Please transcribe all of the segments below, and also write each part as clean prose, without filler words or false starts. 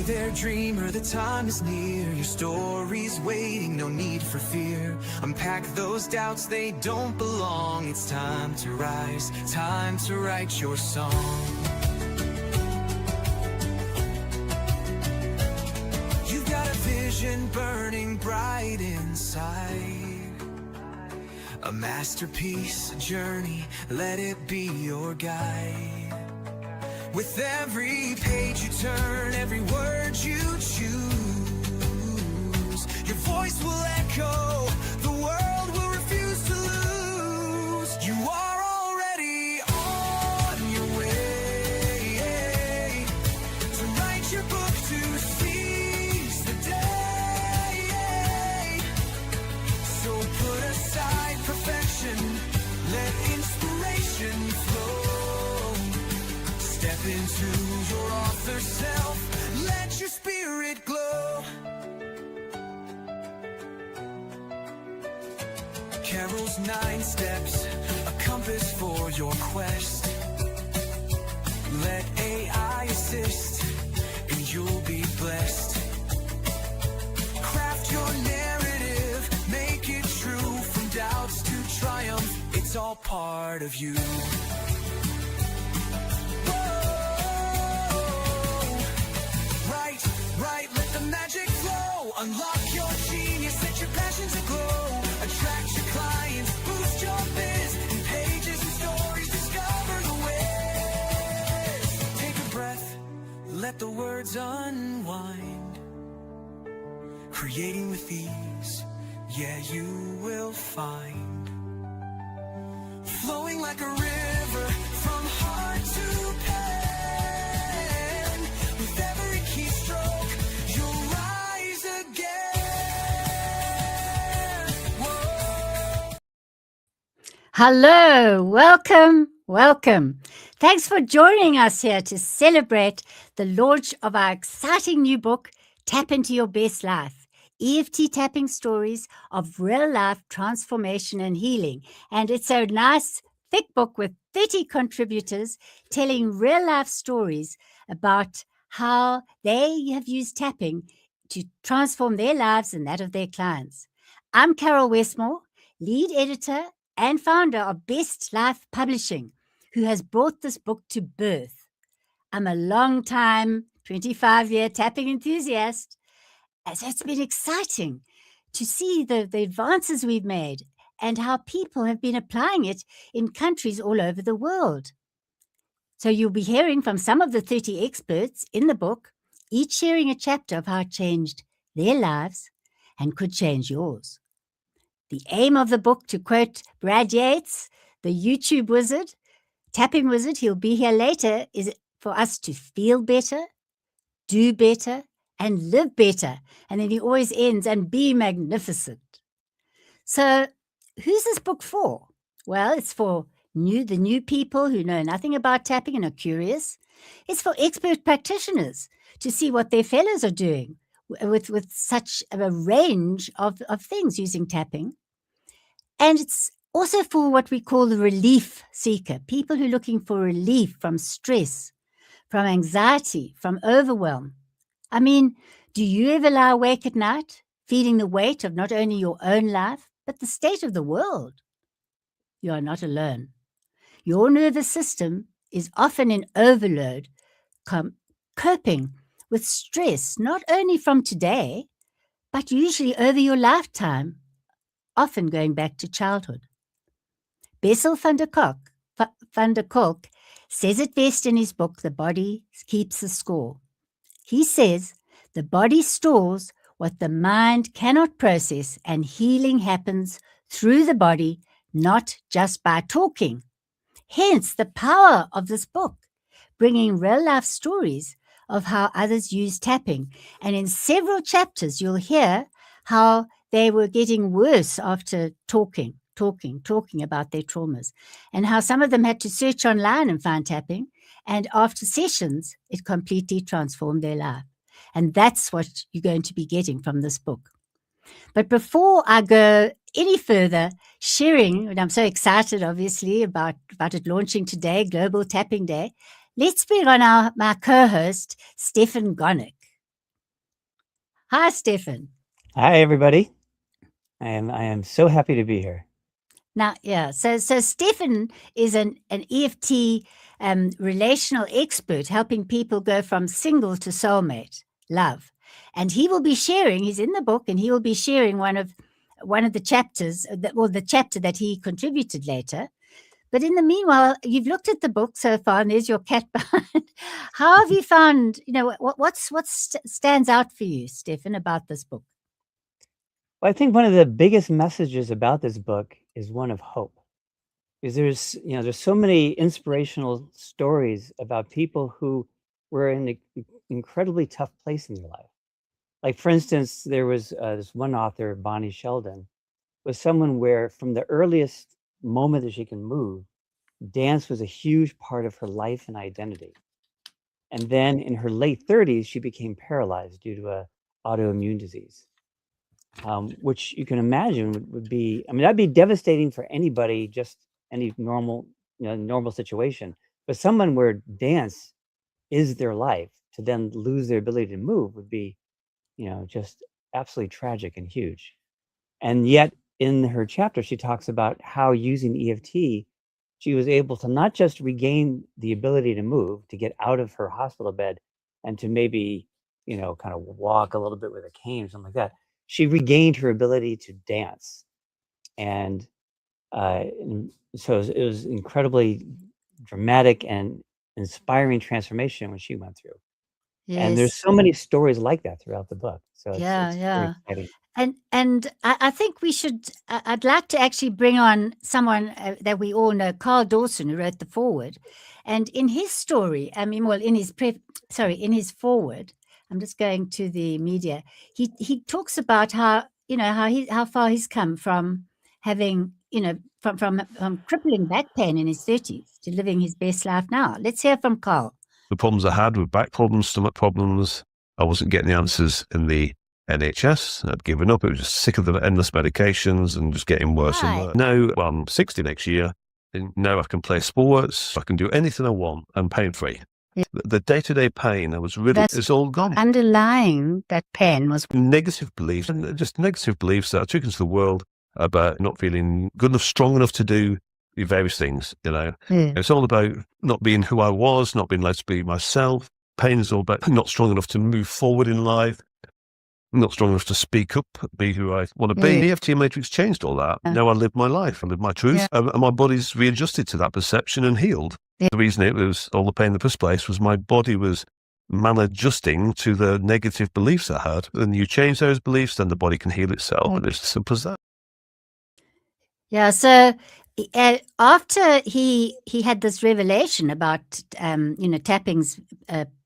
there, dreamer, the time is near. Your story's waiting, no need for fear. Unpack those doubts, they don't belong. It's time to rise, time to write your song. You've got a vision burning bright inside, a masterpiece, a journey, let it be your guide. With every page you turn, every word you choose, your voice will echo, the world will refuse to lose. You are already on your way to write your book, to seize the day. So put aside perfection, let inspiration flow. Step into your author self, let your spirit glow. Carol's 9 steps, a compass for your quest. Let AI assist, and you'll be blessed. Craft your narrative, make it true. From doubts to triumph, it's all part of you. Magic flow, unlock your genius, set your passions aglow. Attract your clients, boost your biz. In pages and stories, discover the ways. Take a breath, let the words unwind. Creating with ease, yeah, you will find. Flowing like a river from heart to pen. With every keystroke, hello, welcome. Thanks for joining us here to celebrate the launch of our exciting new book, Tap Into Your Best Life, EFT tapping stories of real life transformation and healing. And it's a nice thick book with 30 contributors telling real life stories about how they have used tapping to transform their lives and that of their clients. I'm Carol Westmore, lead editor and founder of Best Life Publishing, who has brought this book to birth. I'm a long-time, 25-year tapping enthusiast, so it's been exciting to see the advances we've made and how people have been applying it in countries all over the world. So you'll be hearing from some of the 30 experts in the book, each sharing a chapter of how it changed their lives and could change yours. The aim of the book, to quote Brad Yates, the YouTube wizard, tapping wizard, he'll be here later, is for us to feel better, do better, and live better. And then he always ends, and be magnificent. So who's this book for? Well, it's for the new people who know nothing about tapping and are curious. It's for expert practitioners to see what their fellows are doing with such a range of things using tapping. And it's also for what we call the relief seeker, people who are looking for relief from stress, from anxiety, from overwhelm. I mean, do you ever lie awake at night, feeling the weight of not only your own life, but the state of the world? You are not alone. Your nervous system is often in overload, coping with stress, not only from today, but usually over your lifetime, often going back to childhood. Bessel van der Kolk says it best in his book, The Body Keeps the Score. He says, the body stores what the mind cannot process, and healing happens through the body, not just by talking. Hence the power of this book, bringing real-life stories of how others use tapping. And in several chapters, you'll hear how they were getting worse after talking about their traumas, and how some of them had to search online and find tapping. And after sessions, it completely transformed their life. And that's what you're going to be getting from this book. But before I go any further, sharing, and I'm so excited, obviously, about it launching today, Global Tapping Day, let's bring on my co-host, Stefan Gonick. Hi, Stefan. Hi, everybody. I am so happy to be here. Now, yeah, so Stefan is an EFT relational expert, helping people go from single to soulmate love, and he will be sharing. He's in the book, and he will be sharing one of the chapters, the chapter that he contributed later. But in the meanwhile, you've looked at the book so far, and there's your cat behind. How have you found? What stands out for you, Stefan, about this book? Well, I think one of the biggest messages about this book is one of hope. Because there's so many inspirational stories about people who were in an incredibly tough place in their life. Like, for instance, there was this one author, Bonnie Sheldon, was someone where from the earliest moment that she can move, dance was a huge part of her life and identity. And then in her late 30s, she became paralyzed due to a autoimmune disease, which you can imagine would be, I mean, that'd be devastating for anybody, just any normal situation. But someone where dance is their life, to then lose their ability to move would be, just absolutely tragic and huge. And yet, in her chapter, she talks about how using EFT, she was able to not just regain the ability to move, to get out of her hospital bed and to maybe, kind of walk a little bit with a cane or something like that. She regained her ability to dance. And so it was incredibly dramatic and inspiring transformation when she went through. And there's Yes. so many stories like that throughout the book. So it's Yeah, it's very yeah. exciting. And I think we should. I'd like to actually bring on someone that we all know, Carl Dawson, who wrote the foreword. And in his story, I mean, well, in his foreword, I'm just going to the media. He talks about how how far he's come from having from crippling back pain in his 30s to living his best life now. Let's hear from Carl. The problems I had with back problems, stomach problems, I wasn't getting the answers in the NHS. I'd given up. I was just sick of the endless medications and just getting worse and Right. worse. Now, well, I'm 60 next year. And now I can play sports. I can do anything I want and pain-free. Yeah. The day-to-day pain I was really, That's it's all gone. underlying that pain was Negative beliefs, and just negative beliefs that I took into the world about not feeling good enough, strong enough to do various things, Yeah. It's all about not being who I was, not being allowed to be myself. Pain is all about not strong enough to move forward in life, not strong enough to speak up, be who I want to be. Yeah. The EFT Matrix changed all that. Yeah. Now I live my life, I live my truth, and my body's readjusted to that perception and healed. Yeah. The reason it was all the pain in the first place was my body was maladjusting to the negative beliefs I had. And you change those beliefs, then the body can heal itself. And it's as simple as that. Yeah, so after he had this revelation about tapping's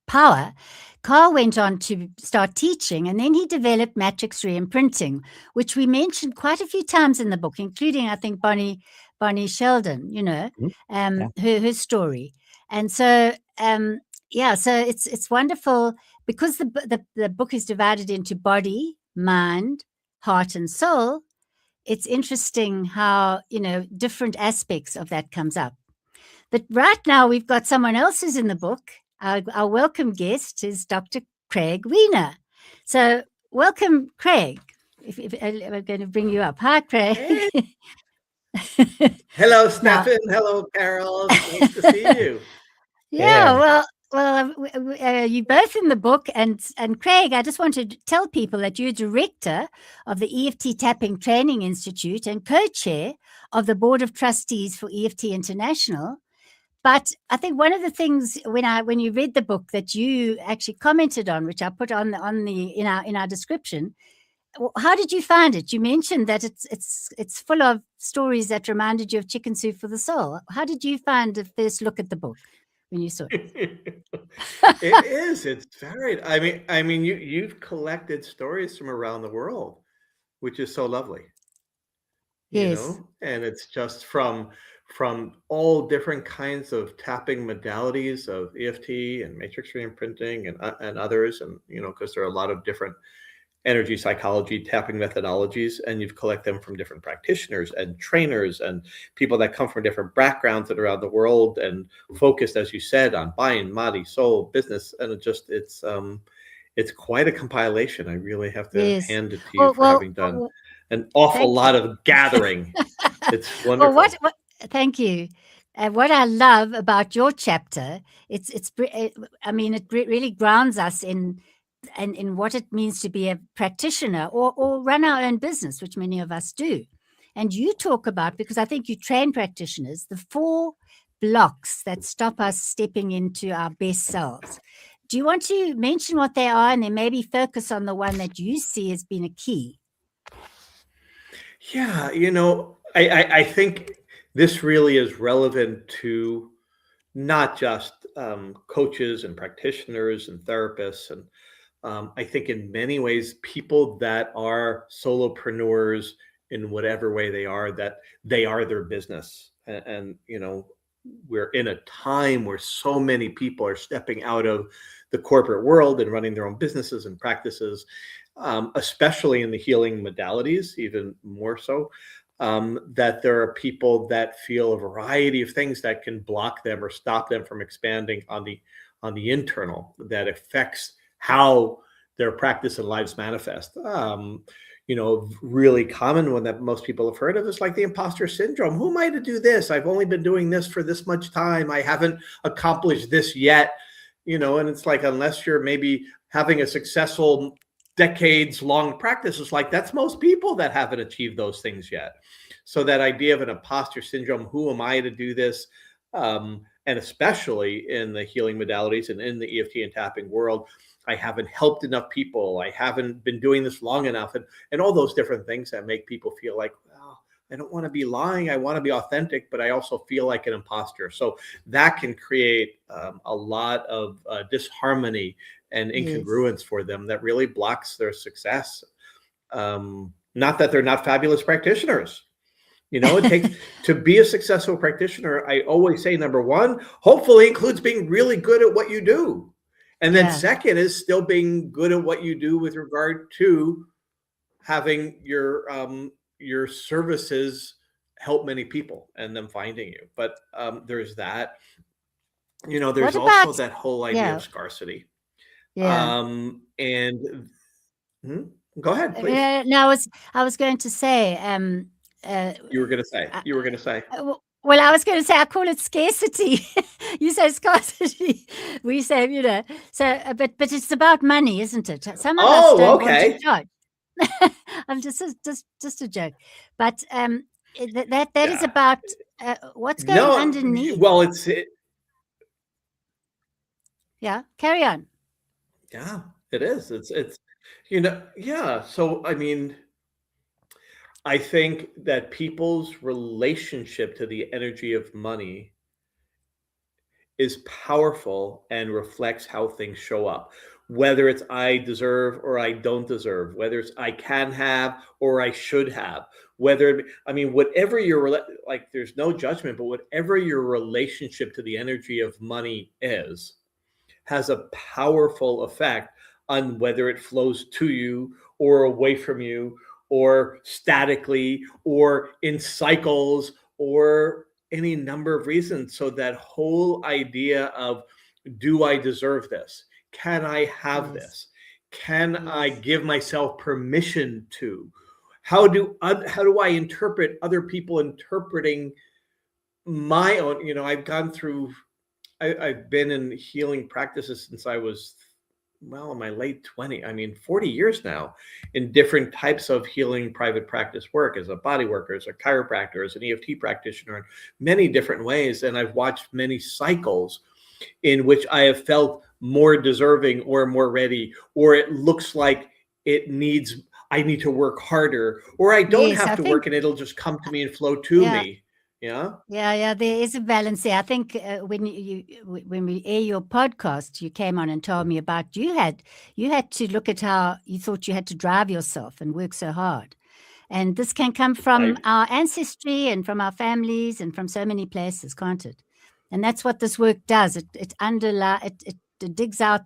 power, Carl went on to start teaching, and then he developed matrix reimprinting, which we mentioned quite a few times in the book, including I think Bonnie Sheldon, Mhm. Yeah. her story, and so so it's wonderful because the book is divided into body, mind, heart, and soul. It's interesting how, different aspects of that comes up. But right now we've got someone else who's in the book. Our welcome guest is Dr. Craig Wiener. So welcome, Craig. If I'm going to bring you up. Hi, Craig. Hey. Hello, Now, Stefan. Hello, Carol. Nice to see you. yeah, Yeah. well, you're both in the book, and Craig, I just want to tell people that you're director of the EFT Tapping Training Institute and co-chair of the Board of Trustees for EFT International. But I think one of the things when you read the book that you actually commented on, which I put on the in our description, how did you find it? You mentioned that it's full of stories that reminded you of Chicken Soup for the Soul. How did you find the first look at the book when you saw it? It is. It's varied. I mean, you've collected stories from around the world, which is so lovely, Yes. and it's just from all different kinds of tapping modalities of EFT and matrix reimprinting and others, and because there are a lot of different energy psychology tapping methodologies, and you've collected them from different practitioners and trainers and people that come from different backgrounds that are around the world and focused, as you said, on mind, body, soul, business, and it's it's quite a compilation. I really have to Yes. hand it to you Well, for well, having done well, an awful thank lot you. of gathering. It's Well, wonderful. thank you. What I love about your chapter, I mean, it really grounds us in what it means to be a practitioner or run our own business, which many of us do. And you talk about, because I think you train practitioners, the 4 blocks that stop us stepping into our best selves. Do you want to mention what they are and then maybe focus on the one that you see as being a key? Yeah, I think this really is relevant to not just coaches and practitioners and therapists. And I think in many ways, people that are solopreneurs in whatever way they are, that they are their business. And we're in a time where so many people are stepping out of the corporate world and running their own businesses and practices, especially in the healing modalities, even more so. That there are people that feel a variety of things that can block them or stop them from expanding on the internal, that affects how their practice and lives manifest. Really common one that most people have heard of is like the imposter syndrome. Who am I to do this? I've only been doing this for this much time. I haven't accomplished this yet. And it's like, unless you're maybe having a successful decades long practice, it's like that's most people that haven't achieved those things yet. So that idea of an imposter syndrome, who am I to do this? And especially in the healing modalities and in the EFT and tapping world, I haven't helped enough people. I haven't been doing this long enough, and all those different things that make people feel like, well, I don't want to be lying. I want to be authentic, but I also feel like an imposter. So that can create a lot of disharmony and Yes. incongruence for them that really blocks their success. Not that they're not fabulous practitioners. It takes to be a successful practitioner. I always say, number one, hopefully includes being really good at what you do. And then Yeah. second is still being good at what you do with regard to having your services help many people and them finding you. But there's that. There's What also about, that whole idea yeah, of scarcity. yeah. And go ahead, please. No, I was going to say, You were going to say. uh, You were going to say. well, I was going to say, I call it scarcity. You say scarcity. We say, so, but it's about money, isn't it? Some of us Oh, don't want to okay. charge. I'm just a joke, but that is Yeah. about what's going No. underneath. Well, Yeah, carry on. yeah, it is. Yeah. So, I mean, I think that people's relationship to the energy of money is powerful and reflects how things show up. Whether it's I deserve or I don't deserve, whether it's I can have or I should have, whatever like, there's no judgment, but whatever your relationship to the energy of money is, has a powerful effect on whether it flows to you or away from you or statically or in cycles or any number of reasons. So that whole idea of, do I deserve this? Can I have Yes, this? Can I yes, give myself permission to? How do I interpret other people interpreting my own? I've gone through I've been in healing practices since I was, well, in my late 20s. 40 years now, in different types of healing private practice work, as a body worker, as a chiropractor, as an EFT practitioner, in many different ways. And I've watched many cycles in which I have felt more deserving or more ready, or it looks like I need to work harder, or I don't yes. have I to think, work and it'll just come to me and flow to yeah, me. Yeah. yeah. There is a balance there. I think when we air your podcast, you came on and told me about you had to look at how you thought you had to drive yourself and work so hard. And this can come from I our ancestry and from our families and from so many places, can't it? And that's what this work does. It digs out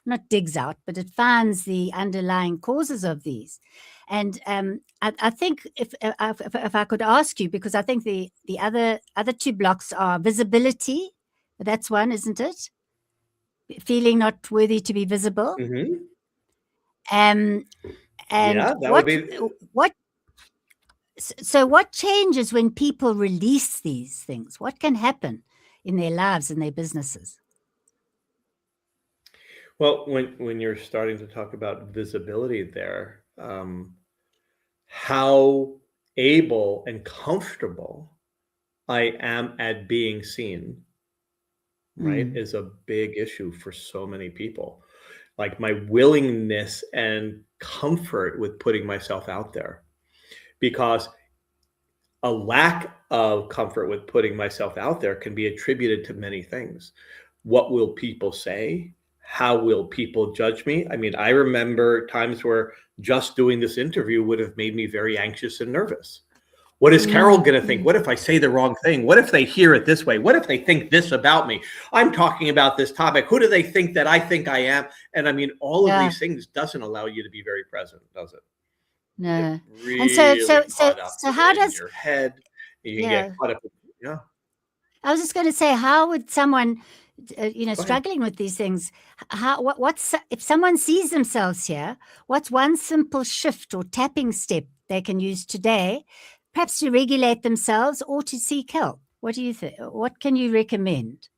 not digs out, but it finds the underlying causes of these. And I think if I could ask you, because I think the other 2 blocks are visibility. That's one, isn't it? Feeling not worthy to be visible. Mhm. And Yeah, that would be. what so what changes when people release these things? What can happen in their lives and their businesses? Well, when you're starting to talk about visibility there, how able and comfortable I am at being seen, right, Mm. is a big issue for so many people. Like my willingness and comfort with putting myself out there, because a lack of comfort with putting myself out there can be attributed to many things. What will people say? How will people judge me? I mean, I remember times where just doing this interview would have made me very anxious and nervous. What is Carol Mm, going to think? mm. What if I say the wrong thing? What if they hear it this way? What if they think this about me? I'm talking about this topic. Who do they think that I think I am? And I mean, all of Yeah, these things doesn't allow you to be very present, does it? You get no. And really caught up so how in does your head. You can get yeah. caught up. Yeah, I was just going to say, how would someone, go ahead. struggling with these things, what's if someone sees themselves here? What's one simple shift or tapping step they can use today, perhaps to regulate themselves or to seek help? What do you think? What can you recommend?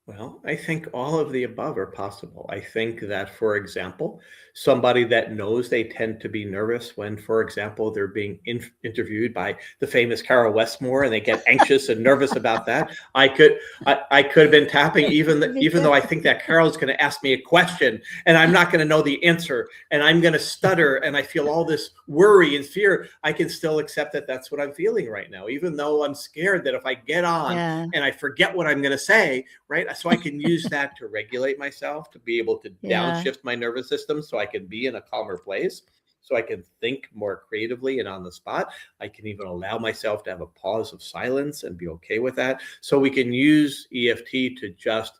Well, I think all of the above are possible. I think that, for example, somebody that knows they tend to be nervous when, for example, they're being interviewed by the famous Carol Westmore, and they get anxious and nervous about that. I could have been tapping, even though I think that Carol's going to ask me a question and I'm not going to know the answer, and I'm going to stutter, and I feel all this worry and fear. I can still accept that that's what I'm feeling right now, even though I'm scared that if I get on Yeah, and I forget what I'm going to say, right? So I can use that to regulate myself, to be able to yeah, downshift my nervous system so I can be in a calmer place, so I can think more creatively and on the spot. I can even allow myself to have a pause of silence and be okay with that. So we can use EFT to just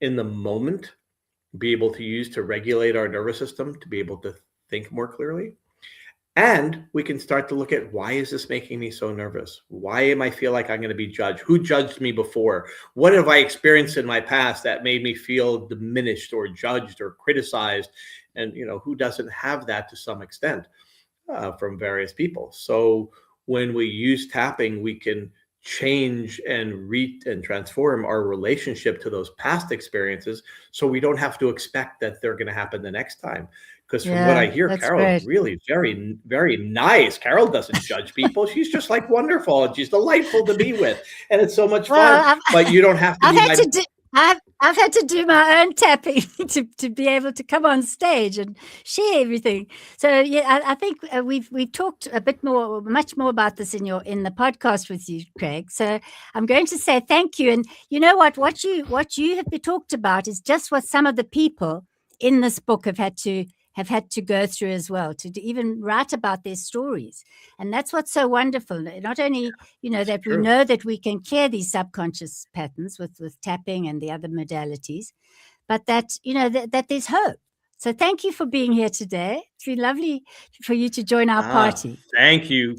in the moment be able to use to regulate our nervous system, to be able to think more clearly. And we can start to look at, why is this making me so nervous? Why am I feel like I'm going to be judged? Who judged me before? What have I experienced in my past that made me feel diminished or judged or criticized? And who doesn't have that to some extent from various people? So when we use tapping, we can change and transform our relationship to those past experiences, so we don't have to expect that they're going to happen the next time. Because from what I yeah. hear, That's Carol's great. really very, very nice. Carol doesn't judge people. She's just like wonderful, and she's delightful to be with, and it's so much fun. Well, But you don't have to I've be had my. to do I've had to do my own tapping to be able to come on stage and share everything. So yeah, I think we've talked a bit more, much more about this in the podcast with you, Craig. So I'm going to say thank you. And you know what you have talked about is just what some of the people in this book have had to go through as well, to even write about their stories. And that's what's so wonderful. Not only It's that we true. know that we can clear these subconscious patterns with tapping and the other modalities, but that there's hope. So thank you for being here today. It's been lovely for you to join our Ah, party. thank you.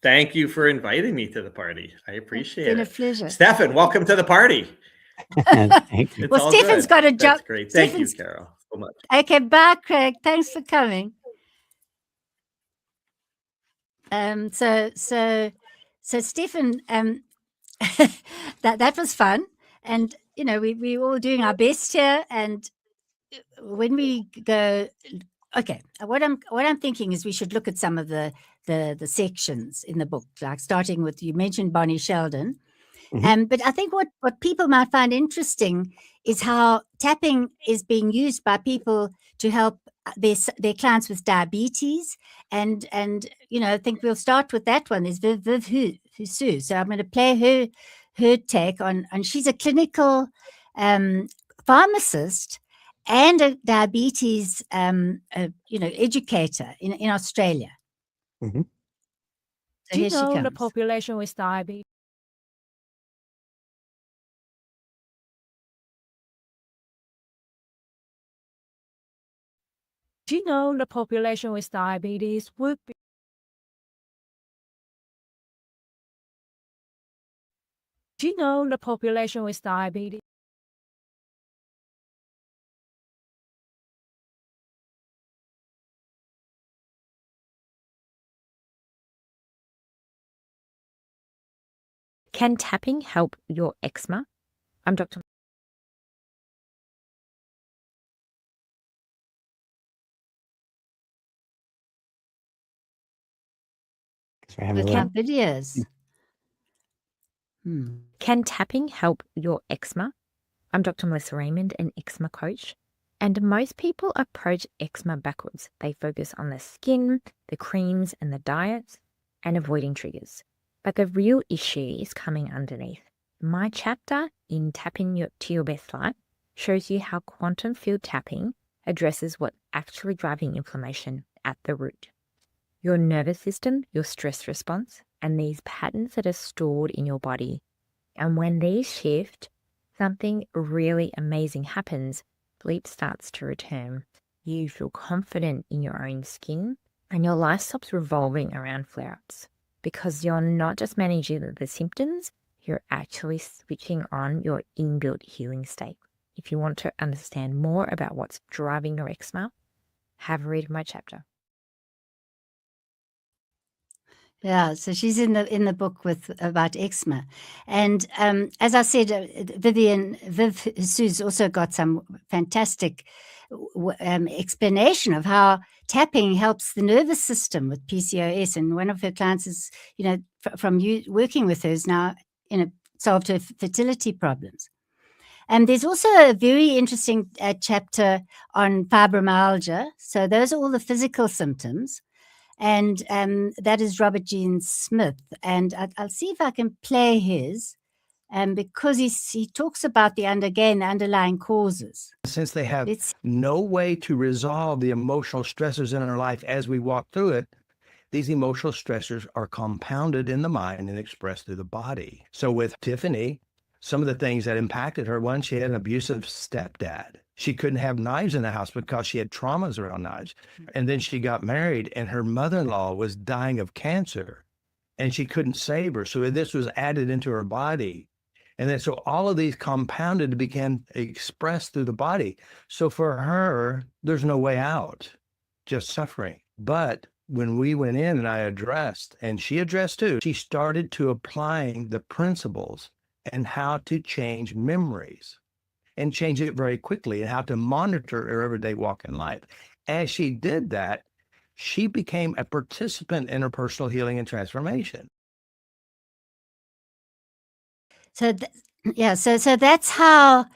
Thank you for inviting me to the party. I It's appreciate been a it. pleasure. Stefan, welcome to the party. Thank you. It's Well, all Stephen's good. got a job. That's great. Thank you, Stephen's Carol, so much. okay. Bye, Craig. Thanks for coming. So Stephen, that was fun, and we all doing our best here, and when we go, okay, what I'm thinking is we should look at some of the sections in the book, like starting with, you mentioned Bonnie Sheldon. Mhm. But I think what people might find interesting is how tapping is being used by people to help their clients with diabetes, and I think we'll start with that one. Is Viv Husu. So I'm going to play her take on, and she's a clinical um, pharmacist and a diabetes educator in Australia. Mhm. So Do you here she know the comes. population with diabetes? Do you know the population with diabetes would be? Do you know the population with diabetes? Can tapping help your eczema? I'm Dr. Thanks for having me. With Lynn. our videos. Hmm. Can tapping help your eczema? I'm Dr. Melissa Raymond, an eczema coach. And most people approach eczema backwards. They focus on the skin, the creams, and the diets, and avoiding triggers. But the real issue is coming underneath. My chapter in Tapping to Your Best Life shows you how quantum field tapping addresses what's actually driving inflammation at the root. Your nervous system, your stress response, and these patterns that are stored in your body. And when these shift, something really amazing happens. Sleep starts to return. You feel confident in your own skin, and your life stops revolving around flare-ups because you're not just managing the symptoms, you're actually switching on your inbuilt healing state. If you want to understand more about what's driving your eczema, have a read of my chapter. Yeah, so she's in the book with about eczema, and as I said, Viv Sue's also got some fantastic explanation of how tapping helps the nervous system with PCOS. And one of her clients is, from you working with her, is now solved her fertility problems. And there's also a very interesting chapter on fibromyalgia. So those are all the physical symptoms. And that is Robert Jean Smith. And I'll see if I can play his, because he talks about the underlying causes. Since they have Let's no way to resolve the emotional stressors in our life as we walk through it, these emotional stressors are compounded in the mind and expressed through the body. So with Tiffany, some of the things that impacted her, one, she had an abusive stepdad. She couldn't have knives in the house because she had traumas around knives. And then she got married and her mother-in-law was dying of cancer and she couldn't save her. So this was added into her body. And then so all of these compounded became expressed through the body. So for her, there's no way out, just suffering. But when we went in and I addressed, and she addressed too, she started to applying the principles and how to change memories and change it very quickly and how to monitor her everyday walk in life. As she did that, she became a participant in her personal healing and transformation. So that's how,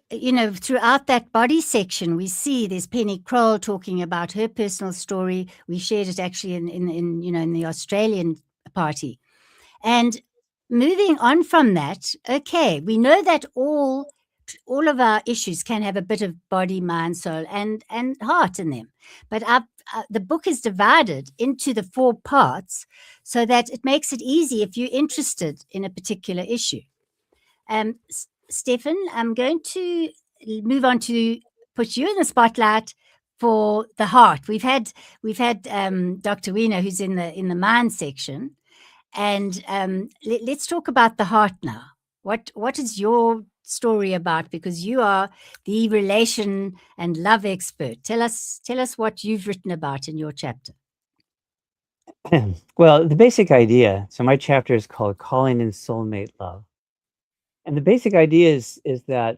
throughout that body section, we see there's Penny Kroll talking about her personal story. We shared it actually in the Australian party. And moving on from that, okay, we know that all of our issues can have a bit of body, mind, soul, and heart in them. But the book is divided into the 4 parts so that it makes it easy if you're interested in a particular issue. Stefan, I'm going to move on to put you in the spotlight for the heart. We've had Dr. Wiener, who's in the mind section, and let's talk about the heart now. What is your story about? Because you are the relation and love expert. Tell us what you've written about in your chapter. Well, the basic idea. So my chapter is called "Calling in Soulmate Love," and the basic idea is that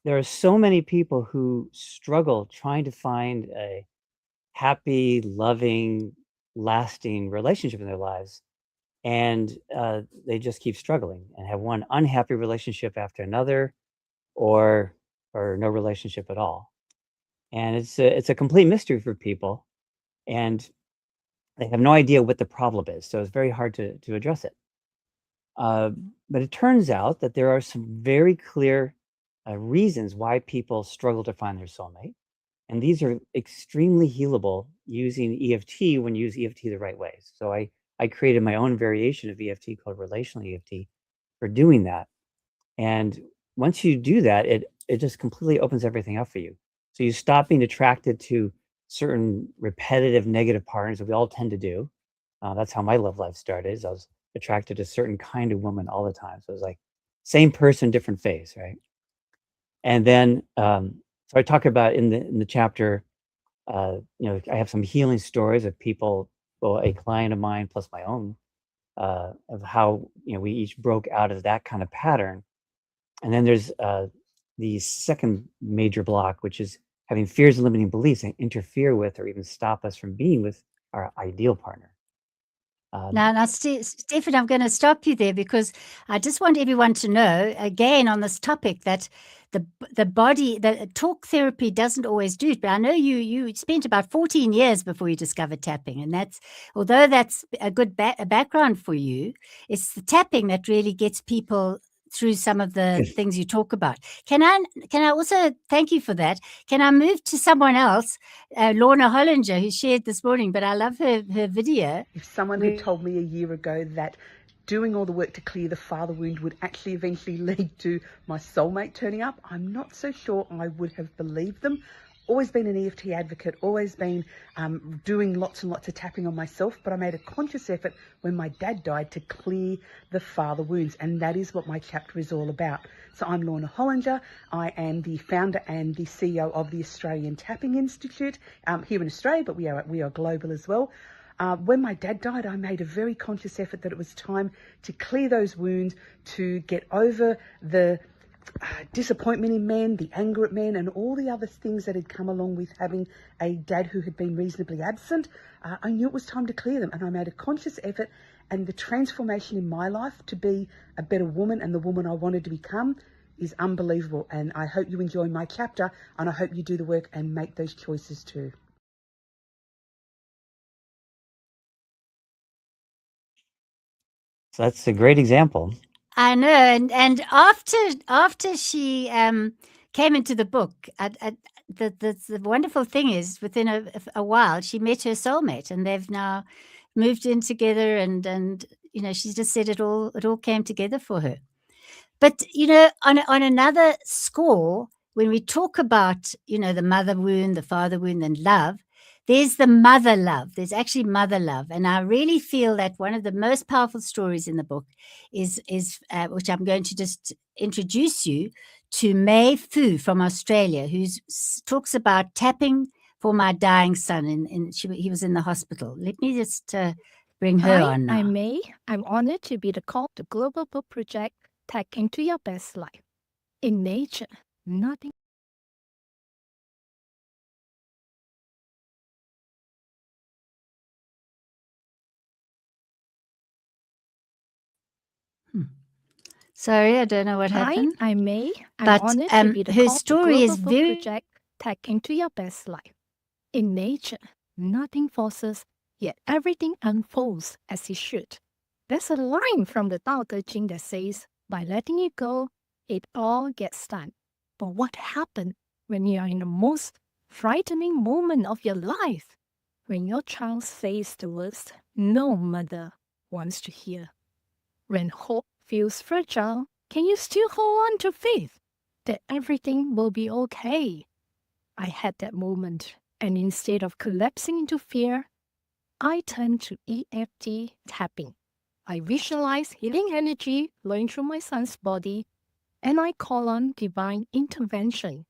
there are so many people who struggle trying to find a happy, loving, lasting relationship in their lives, and they just keep struggling and have one unhappy relationship after another, or no relationship at all. And it's a complete mystery for people, and they have no idea what the problem is. So it's very hard to address it. But it turns out that there are some very clear reasons why people struggle to find their soulmate. And these are extremely healable using EFT when you use EFT the right way. So I created my own variation of EFT called relational EFT for doing that. And once you do that, it just completely opens everything up for you. So you stop being attracted to certain repetitive negative partners that we all tend to do. That's how my love life started. Is I was attracted to a certain kind of woman all the time. So it was like same person, different face, right? And then so I talk about in the chapter, I have some healing stories of people, well, a client of mine plus my own, of how we each broke out of that kind of pattern. And then there's the second major block, which is having fears and limiting beliefs that interfere with or even stop us from being with our ideal partner. Now, Stephen, I'm going to stop you there because I just want everyone to know, again, on this topic, that the body, the talk therapy doesn't always do it. But I know you spent about 14 years before you discovered tapping, and although that's a good background for you, it's the tapping that really gets people through some of the things you talk about. Can I also thank you for that? Can I move to someone else, Lorna Hollinger, who shared this morning, but I love her video. If someone had told me a year ago that doing all the work to clear the father wound would actually eventually lead to my soulmate turning up, I'm not so sure I would have believed them. Always been an EFT advocate, always been doing lots and lots of tapping on myself, but I made a conscious effort when my dad died to clear the father wounds, and that is what my chapter is all about. So I'm Lorna Hollinger. I am the founder and the CEO of the Australian Tapping Institute here in Australia, but we are global as well. When my dad died, I made a very conscious effort that it was time to clear those wounds, to get over the disappointment in men, the anger at men, and all the other things that had come along with having a dad who had been reasonably absent. I knew it was time to clear them, and I made a conscious effort, and the transformation in my life to be a better woman and the woman I wanted to become is unbelievable. And I hope you enjoy my chapter, and I hope you do the work and make those choices too. So that's a great example. I know, and after she came into the book, the wonderful thing is, within a while, she met her soulmate, and they've now moved in together, and she just said it all came together for her. But on another score, when we talk about the mother wound, the father wound, and love, there's the mother love. There's actually mother love, and I really feel that one of the most powerful stories in the book is which I'm going to just introduce you to May Fu from Australia, who talks about tapping for my dying son, and he was in the hospital. Let me just bring her on now. I'm May. I'm honored to be the global book project Tap into Your Best Life. In nature, nothing. Sorry, I don't know what happened. Hi, I'm May. I'm But honored to be the her story global is book very project Tap into Your Best Life. In nature, nothing forces, yet everything unfolds as it should. There's a line from the Tao Te Ching that says, by letting it go, it all gets done. But what happens when you are in the most frightening moment of your life? When your child says the words no mother wants to hear. When hope feels fragile, can you still hold on to faith that everything will be okay? I had that moment, and instead of collapsing into fear, I turned to EFT tapping. I visualize healing energy flowing through my son's body, and I call on divine intervention.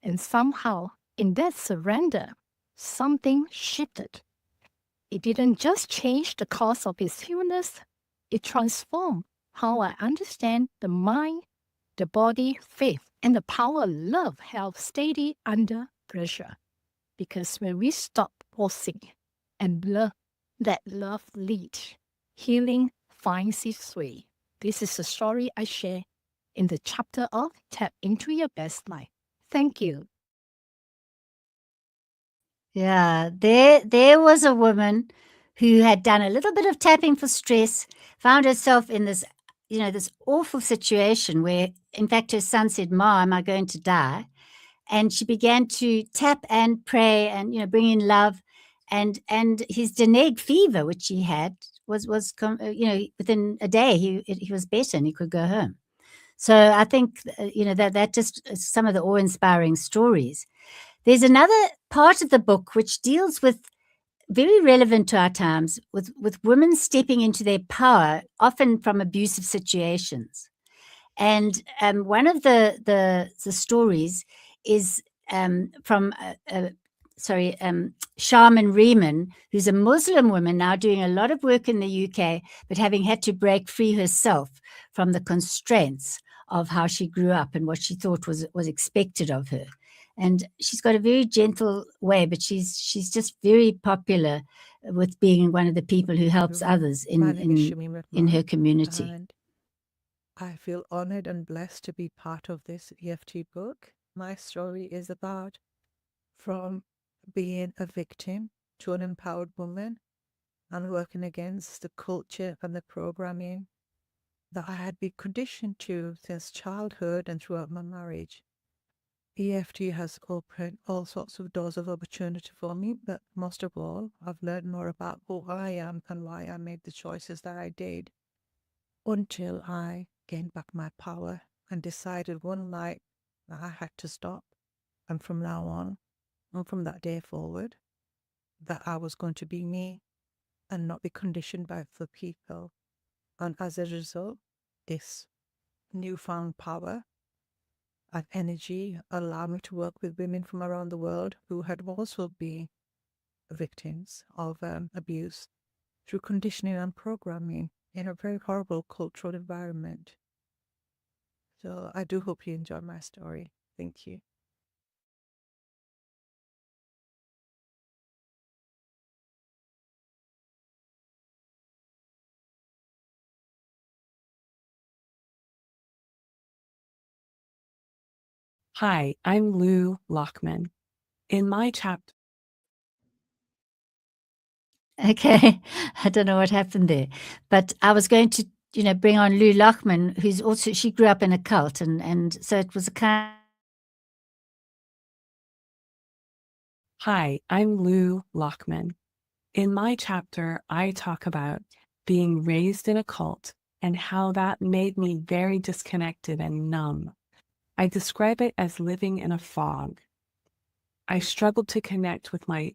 And somehow, in that surrender, something shifted. It didn't just change the cause of his illness, it transformed how I understand the mind, the body, faith, and the power of love held steady under pressure. Because when we stop forcing and let love lead, healing finds its way. This is the story I share in the chapter of Tap into Your Best Life. Thank you. Yeah, there was a woman who had done a little bit of tapping for stress, found herself in this, this awful situation where, in fact, her son said, "Ma, am I going to die?" And she began to tap and pray and, bring in love. And his dengue fever, which he had, was within a day, he was better and he could go home. So I think, that just is some of the awe-inspiring stories. There's another part of the book which deals with, very relevant to our times, with women stepping into their power, often from abusive situations. And one of the stories is from Shaman Riemann, who's a Muslim woman now doing a lot of work in the UK, but having had to break free herself from the constraints of how she grew up and what she thought was expected of her. And she's got a very gentle way, but she's just very popular with being one of the people who helps others My name is in Shamim her Rahman, community. and I feel honored and blessed to be part of this EFT book. My story is about from being a victim to an empowered woman and working against the culture and the programming that I had been conditioned to since childhood and throughout my marriage. EFT has opened all sorts of doors of opportunity for me, but most of all, I've learned more about who I am and why I made the choices that I did until I gained back my power and decided one night that I had to stop. And from now on, and from that day forward, that I was going to be me and not be conditioned by other people. And as a result, this newfound power and energy allowed me to work with women from around the world who had also been victims of abuse through conditioning and programming in a very horrible cultural environment. So I do hope you enjoy my story. Thank you. Hi, I'm Lou Lockman. In my chapter, Okay, I don't know what happened there, but I was going to, bring on Lou Lochman, who's also, she grew up in a cult, and so it was a kind. Hi, I'm Lou Lockman. In my chapter, I talk about being raised in a cult and how that made me very disconnected and numb. I describe it as living in a fog. I struggled to connect with my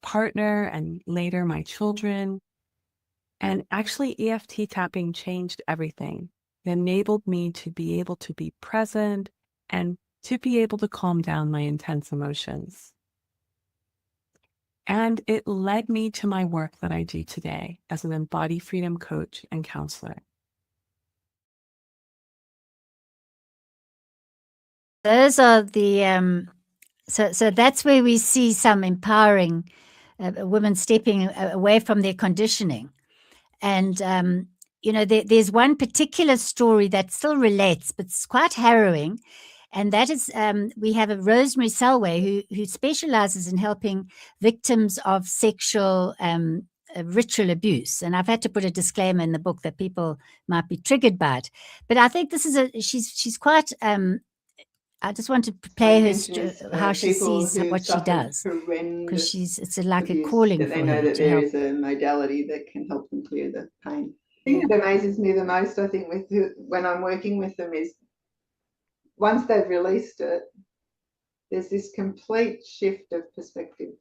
partner and later my children. And actually, EFT tapping changed everything. It enabled me to be able to be present and to be able to calm down my intense emotions. And it led me to my work that I do today as an embodied freedom coach and counselor. Those are the so that's where we see some empowering women stepping away from their conditioning. And there's one particular story that still relates, but it's quite harrowing. And that is, we have a Rosemary Selway who specializes in helping victims of sexual ritual abuse. And I've had to put a disclaimer in the book that people might be triggered by it. But I think this is she's quite. I just want to play her how she sees what she does, because it's like a calling that for they know her that to there help. is a modality that can help them clear the pain. The thing that amazes me the most, I think, when I'm working with them is once they've released it, there's this complete shift of perspective.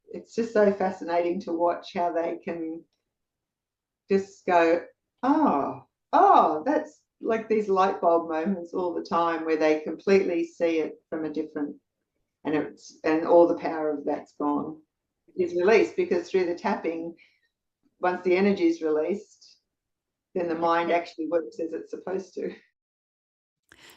It's just so fascinating to watch how they can just go, oh, that's like these light bulb moments all the time where they completely see it from a different, and all the power of that's gone. Is released because through the tapping, once the energy is released, then the mind actually works as it's supposed to.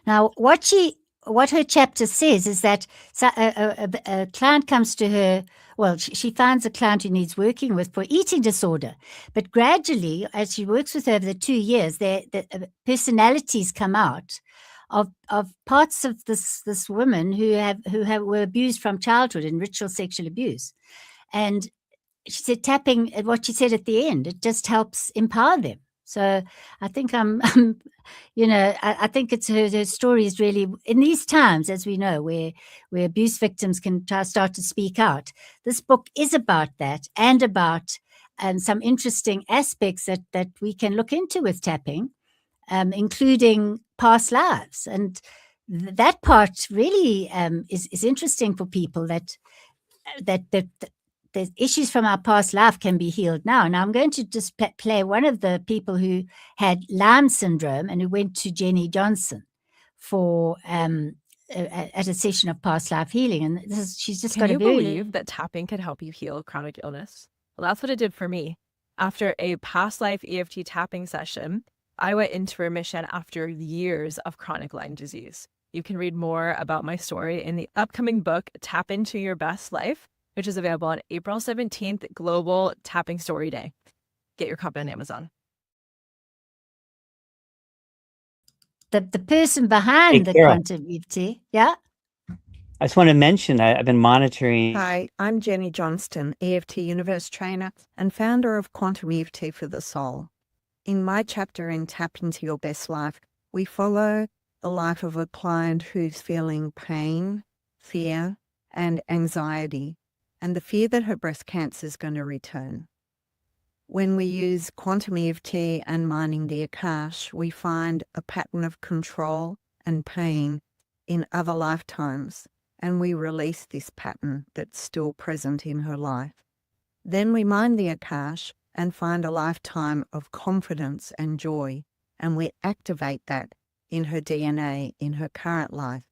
Now, what her chapter says is that a client comes to her. Well, she finds a client who needs working with for eating disorder, but gradually, as she works with her over the 2 years, the personalities come out of parts of this woman who were abused from childhood in ritual sexual abuse, and she said tapping at what she said at the end, it just helps empower them. So I think I think it's her story is really in these times, as we know, where abuse victims can start to speak out. This book is about that and about some interesting aspects that we can look into with tapping, including past lives. And that part really is interesting for people that the issues from our past life can be healed now. Now, I'm going to just play one of the people who had Lyme syndrome and who went to Jenny Johnson for at a session of past life healing, and she's just Can got a you very believe that tapping can help you heal chronic illness? Well, that's what it did for me. After a past life EFT tapping session, I went into remission after years of chronic Lyme disease. You can read more about my story in the upcoming book, Tap Into Your Best Life, which is available on April 17th, Global Tapping Story Day. Get your copy on Amazon. the person behind the Carol. quantum EFT. Yeah. I just want to mention I've been monitoring. Hi, I'm Jenny Johnston, EFT Universe trainer and founder of Quantum EFT for the Soul. In my chapter in Tap Into Your Best Life, we follow the life of a client who's feeling pain, fear, and anxiety, and the fear that her breast cancer is going to return. When we use Quantum EFT and mining the Akash, we find a pattern of control and pain in other lifetimes, and we release this pattern that's still present in her life. Then we mine the Akash and find a lifetime of confidence and joy, and we activate that in her DNA in her current life.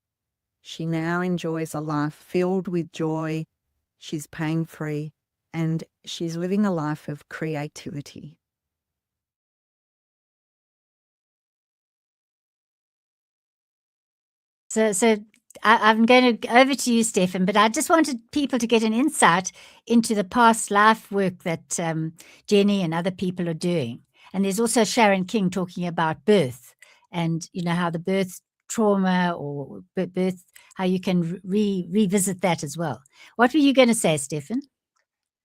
She now enjoys a life filled with joy, she's pain-free, and she's living a life of creativity. So I'm going to over to you, Stefan, but I just wanted people to get an insight into the past life work that Jenny and other people are doing. And there's also Sharon King talking about birth and, you know, how the birth trauma or birth, how you can revisit that as well. What were you going to say, Stefan?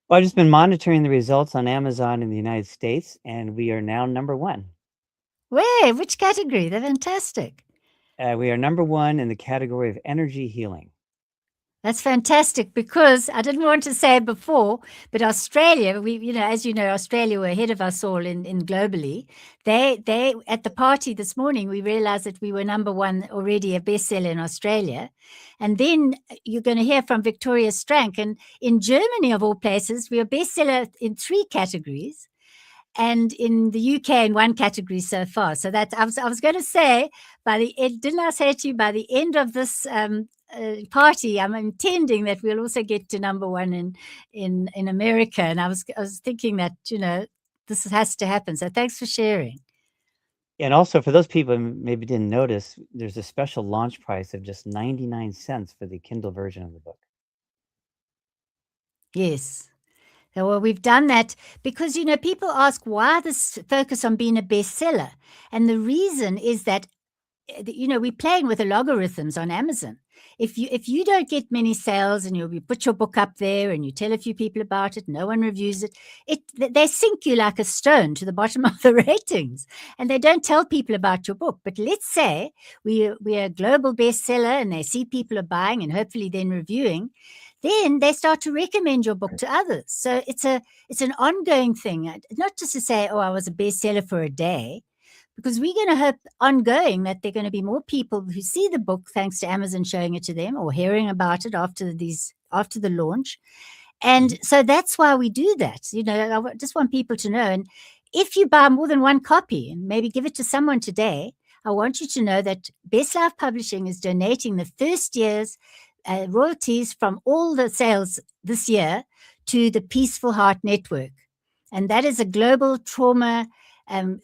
Well, I've just been monitoring the results on Amazon in the United States, and we are now #1. Where? Which category? They're fantastic. We are #1 in the category of energy healing. That's fantastic, because I didn't want to say it before, but Australia, as you know, Australia were ahead of us all in globally. They at the party this morning, we realized that we were #1 already, a bestseller in Australia. And then you're going to hear from Victoria Strank. And in Germany, of all places, we are bestseller in 3 categories. And in the UK in 1 category so far. So that I was going to say, didn't I say to you, by the end of this party, I'm intending that we'll also get to #1 in America. And I was thinking that, you know, this has to happen. So thanks for sharing. And also, for those people who maybe didn't notice, there's a special launch price of just 99 cents for the Kindle version of the book. Yes. Well, we've done that because, you know, people ask why this focus on being a bestseller. And the reason is that, you know, we're playing with the logarithms on Amazon. If you don't get many sales and you put your book up there and you tell a few people about it, no one reviews it, they sink you like a stone to the bottom of the ratings, and they don't tell people about your book. But let's say we're a global bestseller and they see people are buying and hopefully then reviewing, then they start to recommend your book to others. So it's an ongoing thing, not just to say, oh, I was a bestseller for a day, because we're going to hope ongoing that there are going to be more people who see the book thanks to Amazon showing it to them or hearing about it after the launch. And so that's why we do that. You know, I just want people to know. And if you buy more than 1 copy and maybe give it to someone today, I want you to know that Best Life Publishing is donating the first year's royalties from all the sales this year to the Peaceful Heart Network. And that is a global trauma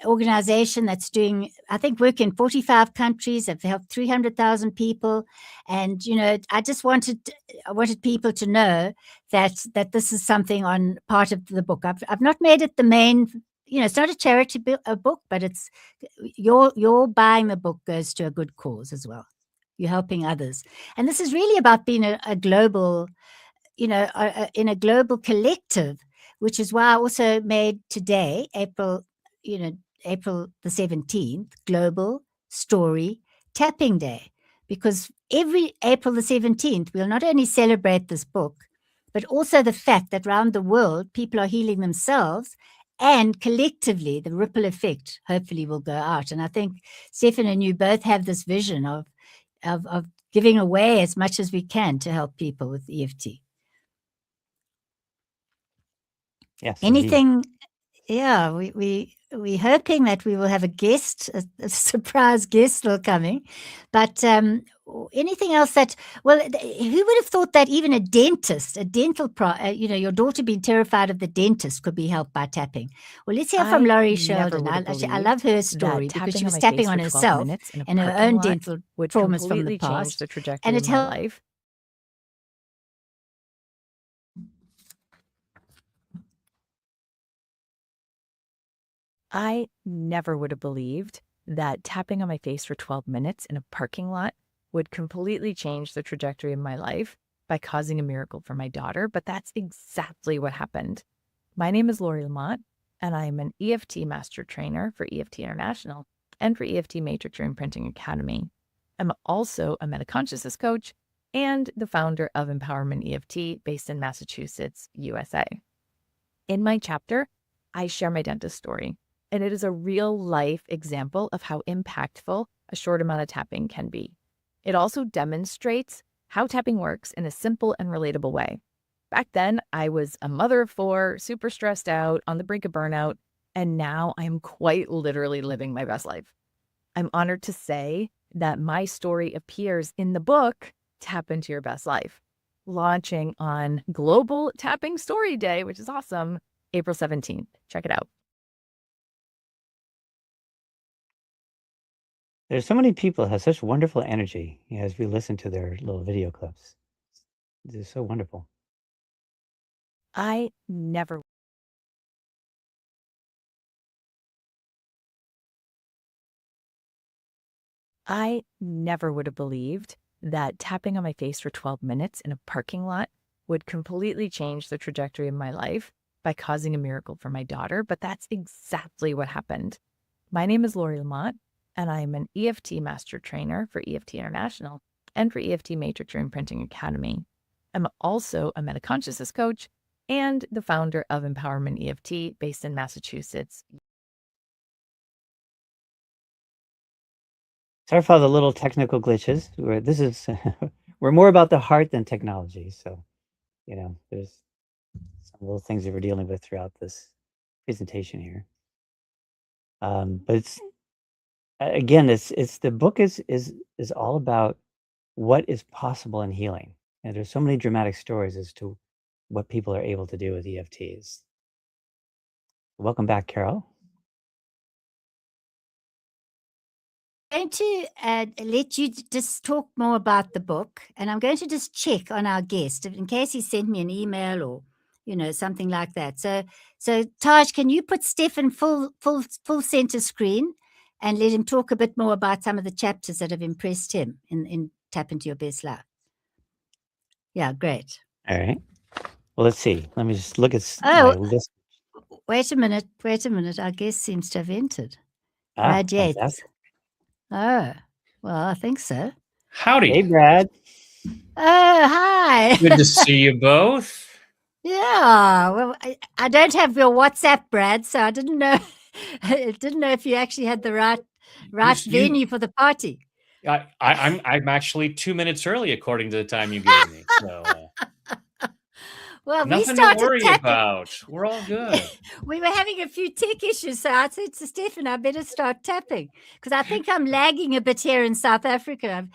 organization that's doing, I think, work in 45 countries. They've helped 300,000 people. And, you know, I wanted people to know that this is something on part of the book. I've not made it the main, you know, it's not a charity book, but it's your buying the book goes to a good cause as well. You're helping others. And this is really about being a global, you know, in a global collective, which is why I also made today, April the 17th, Global Story Tapping Day, because every April the 17th, we'll not only celebrate this book, but also the fact that around the world, people are healing themselves, and collectively, the ripple effect hopefully will go out. And I think Stefan and you both have this vision of giving away as much as we can to help people with EFT. Yes. Anything? Indeed. Yeah, we we're hoping that we will have a guest, a surprise guest still coming. But anything else that, well, who would have thought that even a dentist, a dental your daughter being terrified of the dentist could be helped by tapping? Well, let's hear from I Laurie never Sheldon. would have I love believed her that story because she tapping on was my tapping face on for 12 herself minutes in a and her parking own lot dental would traumas from the completely change past. the And trajectory it of my helped. life. I never would have believed that tapping on my face for 12 minutes in a parking lot would completely change the trajectory of my life by causing a miracle for my daughter, but that's exactly what happened. My name is Lori Lamont, and I'm an EFT master trainer for EFT International and for EFT Matrix Imprinting Academy. I'm also a metaconsciousness coach and the founder of Empowerment EFT based in Massachusetts, USA. In my chapter, I share my dentist story, and it is a real life example of how impactful a short amount of tapping can be. It also demonstrates how tapping works in a simple and relatable way. Back then, I was a mother of 4, super stressed out, on the brink of burnout, and now I'm quite literally living my best life. I'm honored to say that my story appears in the book, Tap Into Your Best Life, launching on Global Tapping Story Day, which is awesome, April 17th. Check it out. There's so many people that have such wonderful energy, as we listen to their little video clips. They're so wonderful. I never would have believed that tapping on my face for 12 minutes in a parking lot would completely change the trajectory of my life by causing a miracle for my daughter, but that's exactly what happened. My name is Lori Lamont, and I'm an EFT master trainer for EFT International and for EFT Matrix Imprinting Academy. I'm also a metaconsciousness coach and the founder of Empowerment EFT based in Massachusetts. Sorry for all the little technical glitches. We're more about the heart than technology. So, there's some little things that we're dealing with throughout this presentation here. But it's the book is all about what is possible in healing. And there's so many dramatic stories as to what people are able to do with EFTs. Welcome back, Carol. I'm going to let you just talk more about the book, and I'm going to just check on our guest in case he sent me an email or something like that. So Taj, can you put Stefan full center screen and let him talk a bit more about some of the chapters that have impressed him in Tap Into Your Best Life? Yeah, great. All right. Well, let's see. Let me just look at my Oh, list. wait a minute. Our guest seems to have entered. Brad Yates. Fantastic. Oh, well, I think so. Howdy. Hey, Brad. Oh, hi. Good to see you both. Yeah, well, I don't have your WhatsApp, Brad, so I didn't know. I didn't know if you actually had the right venue for the party. I'm actually 2 minutes early according to the time you gave me. So Well, we nothing to started worry tapping. about. We're all good. We were having a few tech issues, so I said to Stefan, I better start tapping because I think I'm lagging a bit here in South Africa.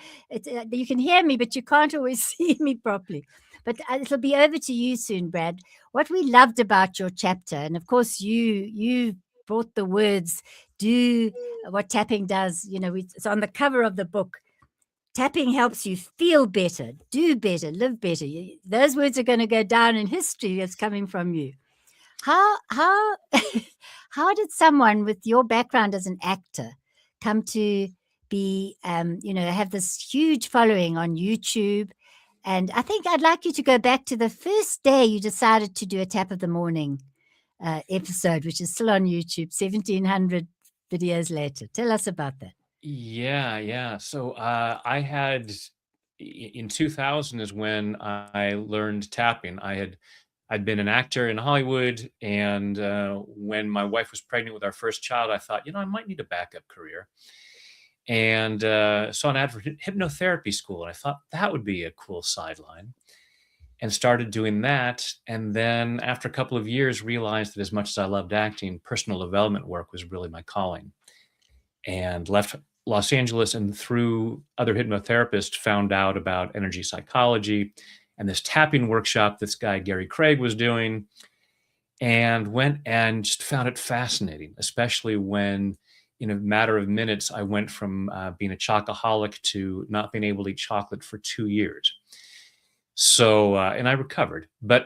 You can hear me, but you can't always see me properly. But it'll be over to you soon, Brad. What we loved about your chapter, and of course you brought the words, do what tapping does. It's on the cover of the book. Tapping helps you feel better, do better, live better. Those words are going to go down in history. That's coming from you. How how did someone with your background as an actor come to be have this huge following on YouTube? And I think I'd like you to go back to the first day you decided to do a Tap of the Morning episode, which is still on YouTube, 1,700 videos later. Tell us about that. Yeah. So I had in 2000 is when I learned tapping. I'd been an actor in Hollywood, and when my wife was pregnant with our first child, I thought, I might need a backup career. And saw an ad for hypnotherapy school, and I thought that would be a cool sideline. and started doing that. And then after a couple of years, realized that as much as I loved acting, personal development work was really my calling, and left Los Angeles, and through other hypnotherapists found out about energy psychology and this tapping workshop this guy Gary Craig was doing, and went and just found it fascinating, especially when in a matter of minutes I went from being a chocoholic to not being able to eat chocolate for 2 years. So and I recovered, but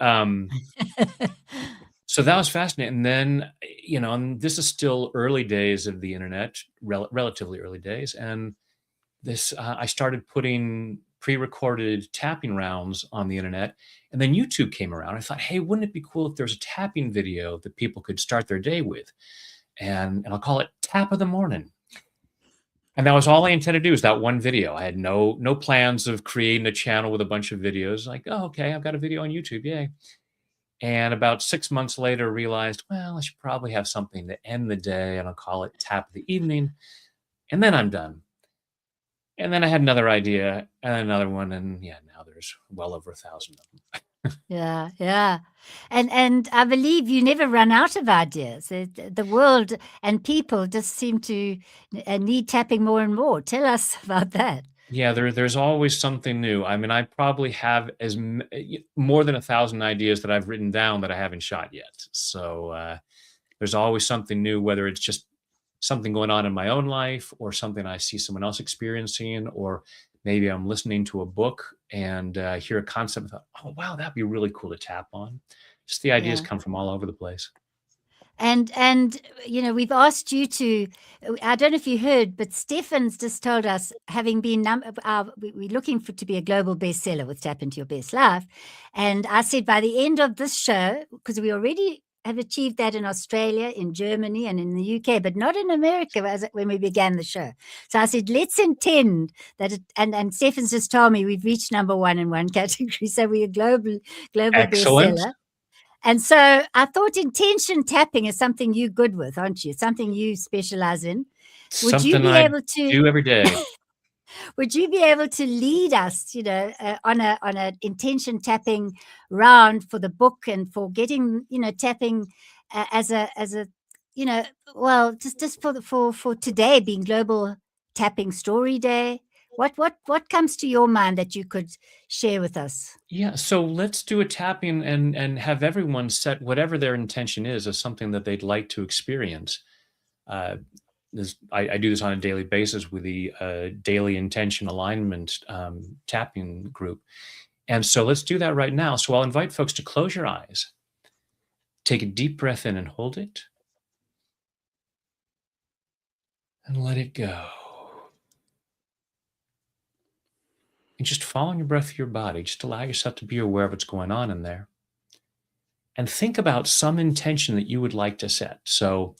so that was fascinating. And then, and this is still early days of the internet, relatively early days. And this, I started putting pre-recorded tapping rounds on the internet, and then YouTube came around. I thought, hey, wouldn't it be cool if there's a tapping video that people could start their day with? And I'll call it Tap of the Morning. And that was all I intended to do, is that one video. I had no plans of creating a channel with a bunch of videos. Like, oh, okay, I've got a video on YouTube, yay. And about 6 months later, realized, well, I should probably have something to end the day, and I'll call it Tap of the Evening. And then I'm done. And then I had another idea and another one, and yeah, now there's well over 1,000 of them. Yeah, yeah. And I believe you never run out of ideas. The world and people just seem to need tapping more and more. Tell us about that. Yeah, there's always something new. I mean, I probably have more than 1,000 ideas that I've written down that I haven't shot yet. So there's always something new, whether it's just something going on in my own life, or something I see someone else experiencing, or maybe I'm listening to a book and hear a concept and thought, oh, wow, that'd be really cool to tap on. Just the ideas Yeah. come from all over the place. And we've asked you to, I don't know if you heard, but Stefan's just told us, having been, we're looking for to be a global bestseller with Tap Into Your Best Life. And I said, by the end of this show, because we already have achieved that in Australia, in Germany, and in the UK, but not in America when we began the show. So I said, let's intend that and Stefan's just told me we've reached #1 in one category. So we're a global Excellent. bestseller. And so I thought intention tapping is something you're good with, aren't you? Something you specialize in. Would you Something be I able to do every day. would you be able to lead us, on a intention tapping round for the book, and for getting, tapping as a well, just for today being Global Tapping Story Day? What comes to your mind that you could share with us? Yeah, so let's do a tapping and have everyone set whatever their intention is as something that they'd like to experience. I do this on a daily basis with the daily intention alignment tapping group. And so let's do that right now. So I'll invite folks to close your eyes, take a deep breath in and hold it, and let it go. And just following your breath through your body, just allow yourself to be aware of what's going on in there. And think about some intention that you would like to set. So,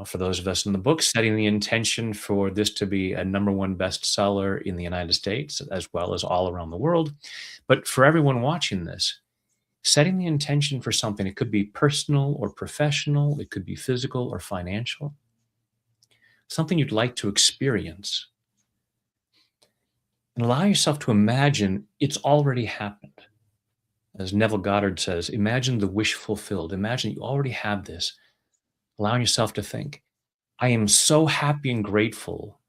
for those of us in the book, setting the intention for this to be a #1 bestseller in the United States, as well as all around the world. But for everyone watching this, setting the intention for something, it could be personal or professional, it could be physical or financial, something you'd like to experience. And allow yourself to imagine it's already happened. As Neville Goddard says, imagine the wish fulfilled. Imagine you already have this. Allowing yourself to think, I am so happy and grateful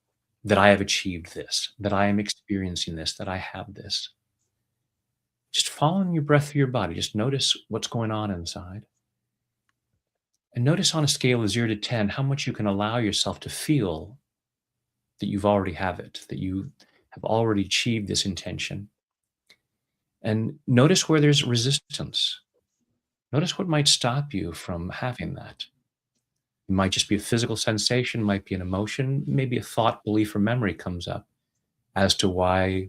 that I have achieved this, that I am experiencing this, that I have this. Just following your breath through your body, just notice what's going on inside. And notice on a scale of 0 to 10, how much you can allow yourself to feel that you've already have it, that you have already achieved this intention. And notice where there's resistance. Notice what might stop you from having that. It might just be a physical sensation, might be an emotion, maybe a thought, belief, or memory comes up as to why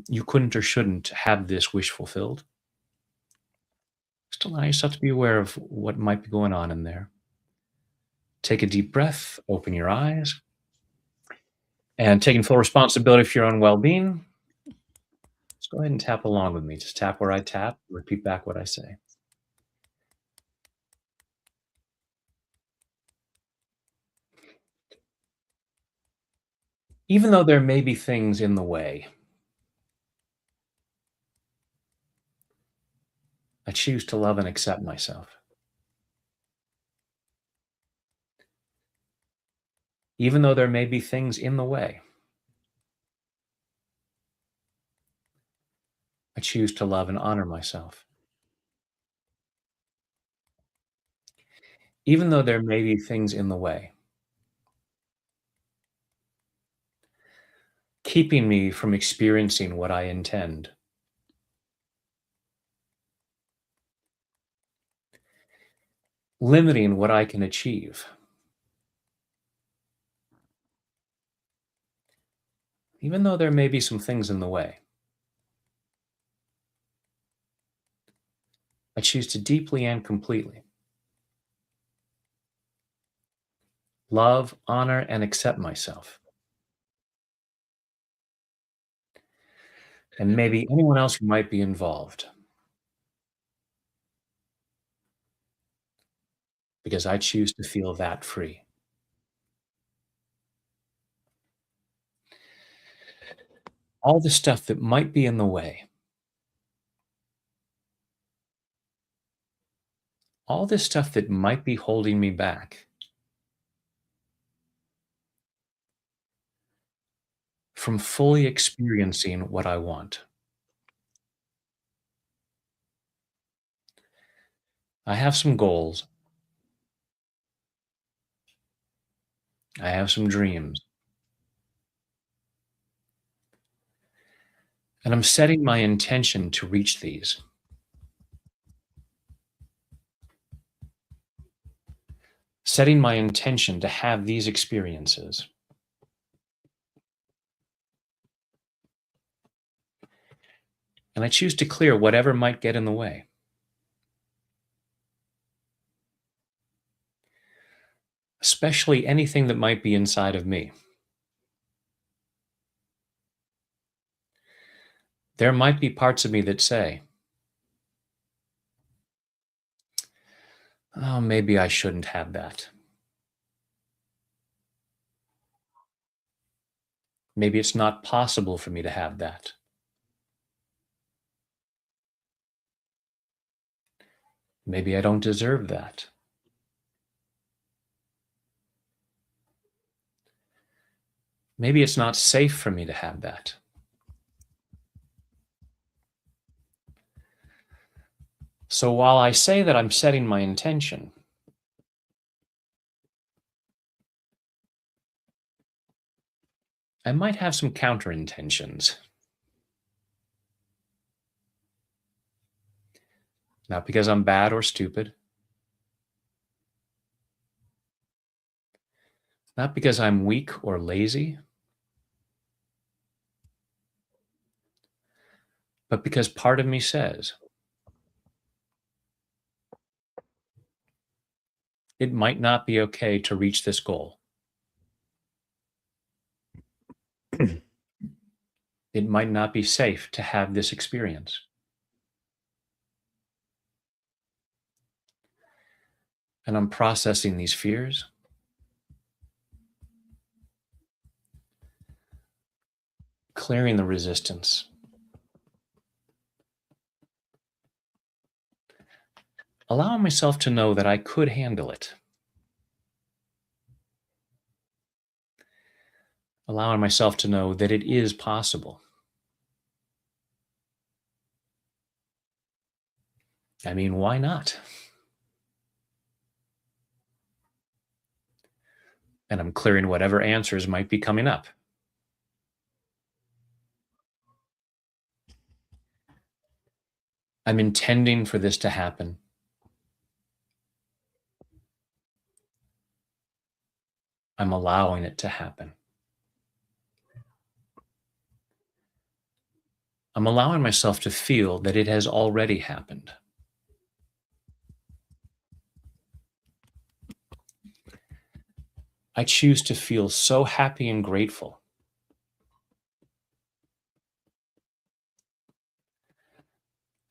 you couldn't or shouldn't have this wish fulfilled. Just allow yourself to be aware of what might be going on in there. Take a deep breath, open your eyes, and taking full responsibility for your own well-being, just go ahead and tap along with me. Just tap where I tap, repeat back what I say. Even though there may be things in the way, I choose to love and accept myself. Even though there may be things in the way, I choose to love and honor myself. Even though there may be things in the way, keeping me from experiencing what I intend, limiting what I can achieve, even though there may be some things in the way. I choose to deeply and completely love, honor, and accept myself, and maybe anyone else who might be involved, because I choose to feel that free. All the stuff that might be in the way, all this stuff that might be holding me back from fully experiencing what I want. I have some goals. I have some dreams. And I'm setting my intention to reach these. Setting my intention to have these experiences. And I choose to clear whatever might get in the way. Especially anything that might be inside of me. There might be parts of me that say, oh, maybe I shouldn't have that. Maybe it's not possible for me to have that. Maybe I don't deserve that. Maybe it's not safe for me to have that. So while I say that I'm setting my intention, I might have some counter intentions. Not because I'm bad or stupid. Not because I'm weak or lazy. But because part of me says, it might not be okay to reach this goal. It might not be safe to have this experience. And I'm processing these fears. Clearing the resistance. Allowing myself to know that I could handle it. Allowing myself to know that it is possible. I mean, why not? And I'm clearing whatever answers might be coming up. I'm intending for this to happen. I'm allowing it to happen. I'm allowing myself to feel that it has already happened. I choose to feel so happy and grateful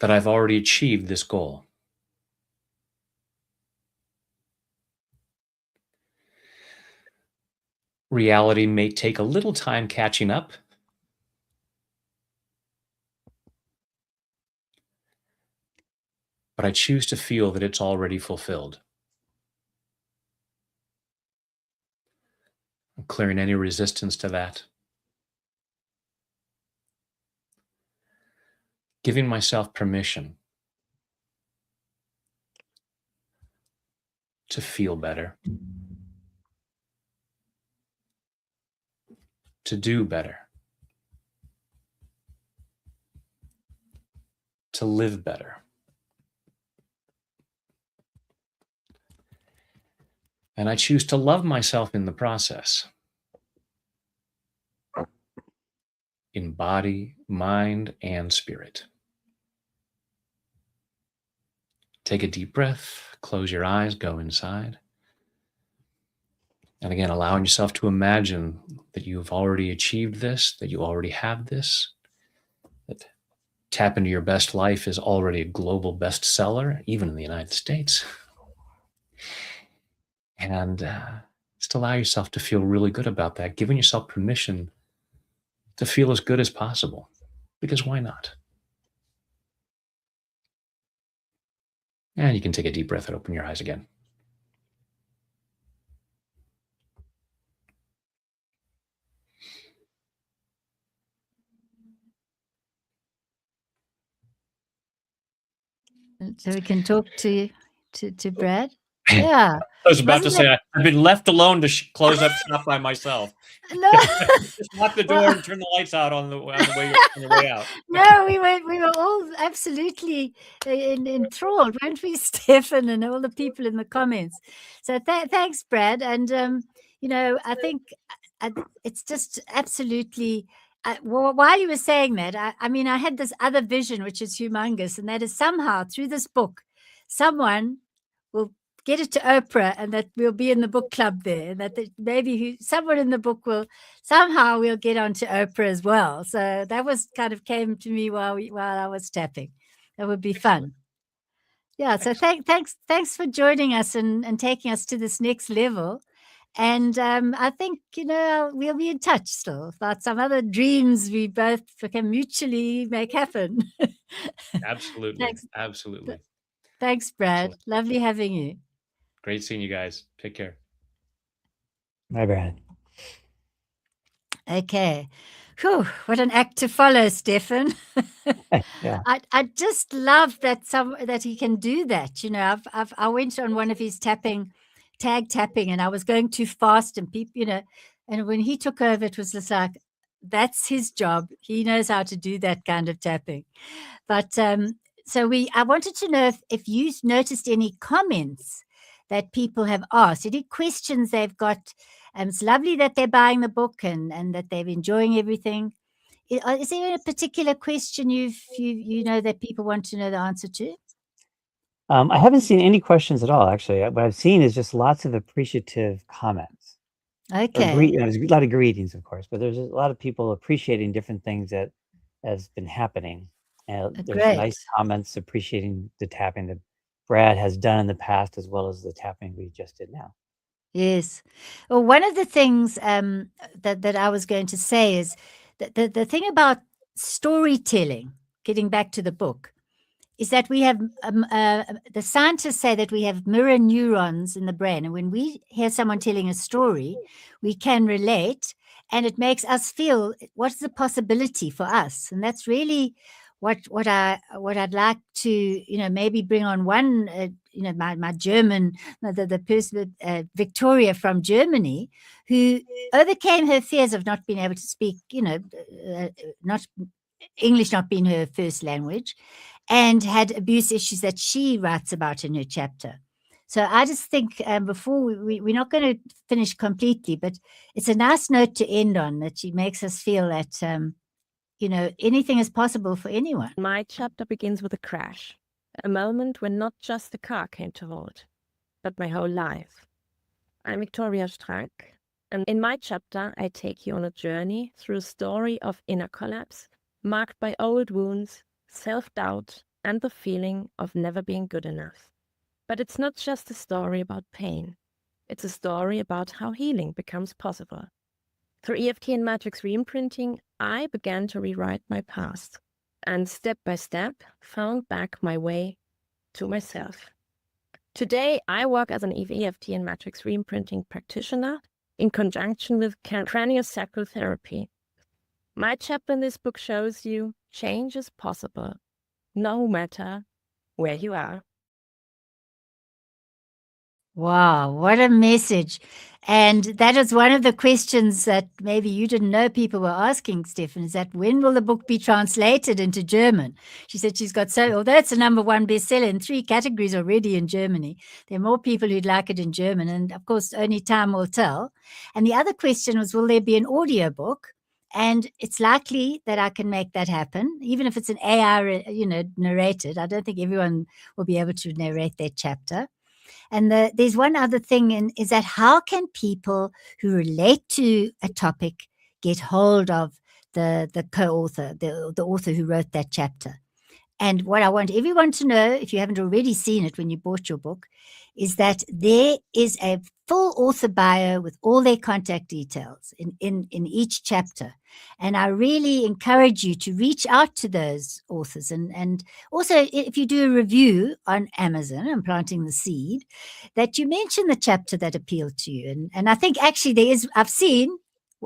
that I've already achieved this goal. Reality may take a little time catching up, but I choose to feel that it's already fulfilled. I'm clearing any resistance to that. Giving myself permission to feel better, to do better, to live better. And I choose to love myself in the process, in body, mind, and spirit. Take a deep breath, close your eyes, go inside. And again, allowing yourself to imagine that you've already achieved this, that you already have this, that Tap Into Your Best Life is already a global bestseller, even in the United States. And just allow yourself to feel really good about that, giving yourself permission to feel as good as possible, because why not? And you can take a deep breath and open your eyes again. So we can talk to Brad. Yeah. I was about to Wasn't say, it? I've been left alone to close up shop by myself. No. Just lock the door Well, and turn the lights out on the way out. no, we were all absolutely enthralled, weren't we, Stefan, and all the people in the comments. So thanks, Brad. And I think it's just absolutely. While you were saying that, I mean, I had this other vision, which is humongous, and that is somehow through this book, someone will get it to Oprah, and that we'll be in the book club there, and that maybe someone in the book will somehow we'll get onto Oprah as well. So that was kind of came to me while I was tapping. That would be fun. Yeah. So thanks for joining us and taking us to this next level. And I think we'll be in touch still about some other dreams we both can mutually make happen. Absolutely. Thanks. Absolutely. Thanks, Brad. Excellent. Lovely having you. Great seeing you guys. Take care. Bye, Brad. Okay. Whew, what an act to follow, Stefan. Yeah. I just love that he can do that. I went on one of his tag tapping, and I was going too fast, and people, and when he took over, it was just like, that's his job. He knows how to do that kind of tapping. But I wanted to know if you noticed any comments that people have asked, any questions they've got. It's lovely that they're buying the book and that they're enjoying everything. Is there a particular question you know that people want to know the answer to? I haven't seen any questions at all, actually. What I've seen is just lots of appreciative comments. Okay. There's a lot of greetings, of course, but there's a lot of people appreciating different things that has been happening. And there's Great. nice comments appreciating the tapping that Brad has done in the past, as well as the tapping we just did now. Yes. Well, one of the things that I was going to say is that the thing about storytelling, getting back to the book, is that we have the scientists say that we have mirror neurons in the brain, and when we hear someone telling a story, we can relate, and it makes us feel what's the possibility for us, and that's really what I'd like to maybe bring on one my German the person Victoria from Germany, who overcame her fears of not being able to speak not English not being her first language, and had abuse issues that she writes about in her chapter. So I just think before we're not going to finish completely, but it's a nice note to end on, that she makes us feel that anything is possible for anyone. My chapter begins with a crash, a moment when not just the car came to halt, but my whole life. I'm Victoria Strack, and in my chapter, I take you on a journey through a story of inner collapse, marked by old wounds, self-doubt, and the feeling of never being good enough. But it's not just a story about pain. It's a story about how healing becomes possible. Through EFT and matrix reimprinting, I began to rewrite my past, and step by step found back my way to myself. Today, I work as an EFT and matrix reimprinting practitioner in conjunction with craniosacral therapy. My chapter in this book shows you change is possible, no matter where you are. Wow, what a message. And that is one of the questions that maybe you didn't know people were asking, Stefan, is that when will the book be translated into German? She said she's got although it's a #1 bestseller in 3 categories already in Germany, there are more people who'd like it in German. And of course, only time will tell. And the other question was, will there be an audiobook? And it's likely that I can make that happen, even if it's an AI, narrated. I don't think everyone will be able to narrate that chapter. And there's one other thing, is that how can people who relate to a topic get hold of the co-author, the author who wrote that chapter? And what I want everyone to know, if you haven't already seen it when you bought your book, is that there is a full author bio with all their contact details in each chapter. And I really encourage you to reach out to those authors. And also, if you do a review on Amazon, I'm planting the seed, that you mention the chapter that appealed to you. And I think actually I've seen,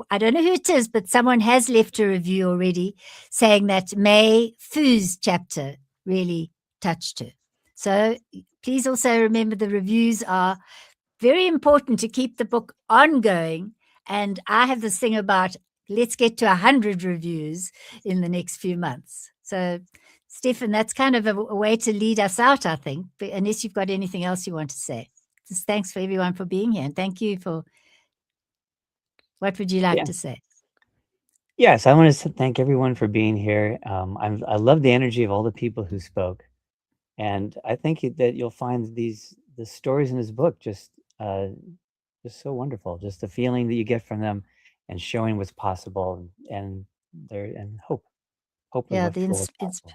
I don't know who it is, but someone has left a review already saying that May Fu's chapter really touched her. So please also remember the reviews are very important to keep the book ongoing. And I have this thing about let's get to 100 reviews in the next few months. So, Stefan, that's kind of a way to lead us out, I think, but unless you've got anything else you want to say. Just thanks for everyone for being here. And thank you for, what would you like to say? Yes, I want to thank everyone for being here. I love the energy of all the people who spoke. And I think that you'll find the stories in this book just so wonderful. Just the feeling that you get from them, and showing what's possible, and hope. Hope is what's possible.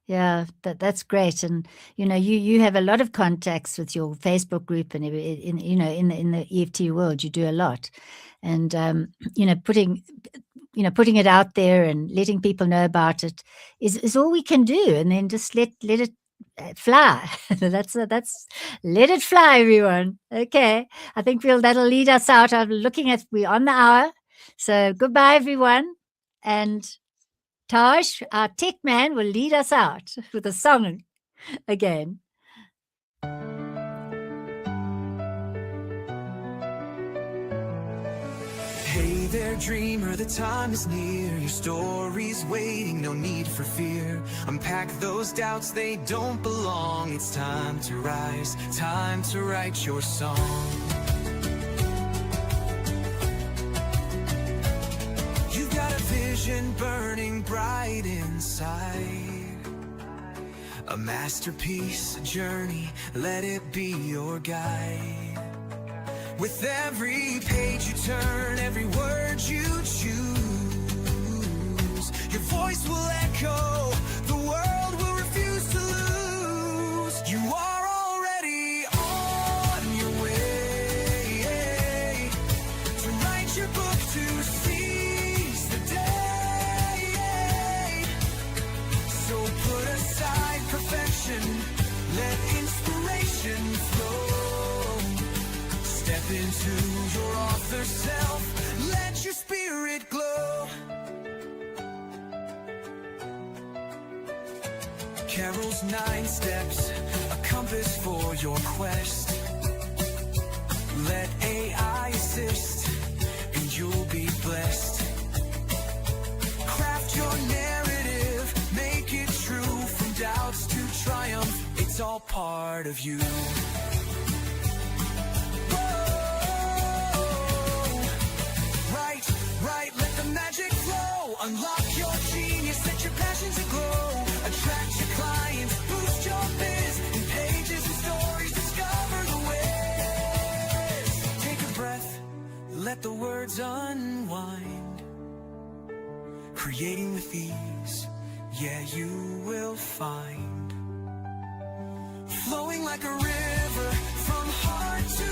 Yeah, that's great. And you have a lot of contacts with your Facebook group, and in the EFT world, you do a lot. And putting it out there and letting people know about it is all we can do. And then just let it fly. That's let it fly, everyone. Okay, I think that'll lead us out. I'm looking at, we're on the hour, so goodbye, everyone. And Taj, our tech man, will lead us out with a song again. Hey there, dreamer, the time is near. Your story's waiting, no need for fear. Unpack those doubts, they don't belong. It's time to rise, time to write your song. You've got a vision burning bright inside. A masterpiece, a journey, let it be your guide. With every page you turn, every word you choose, your voice will echo, the world will refuse to lose. You are already on your way to write your book, to seize the day. So put aside perfection, let inspiration flow. Step into your author self, let your spirit glow. Carol's 9 steps, a compass for your quest. Let AI assist, and you'll be blessed. Craft your narrative, make it true. From doubts to triumph, it's all part of you. Right, let the magic flow. Unlock your genius, set your passions aglow. Attract your clients, boost your biz. In pages and stories, discover the ways. Take a breath, let the words unwind. Creating with ease, yeah, you will find. Flowing like a river, from heart to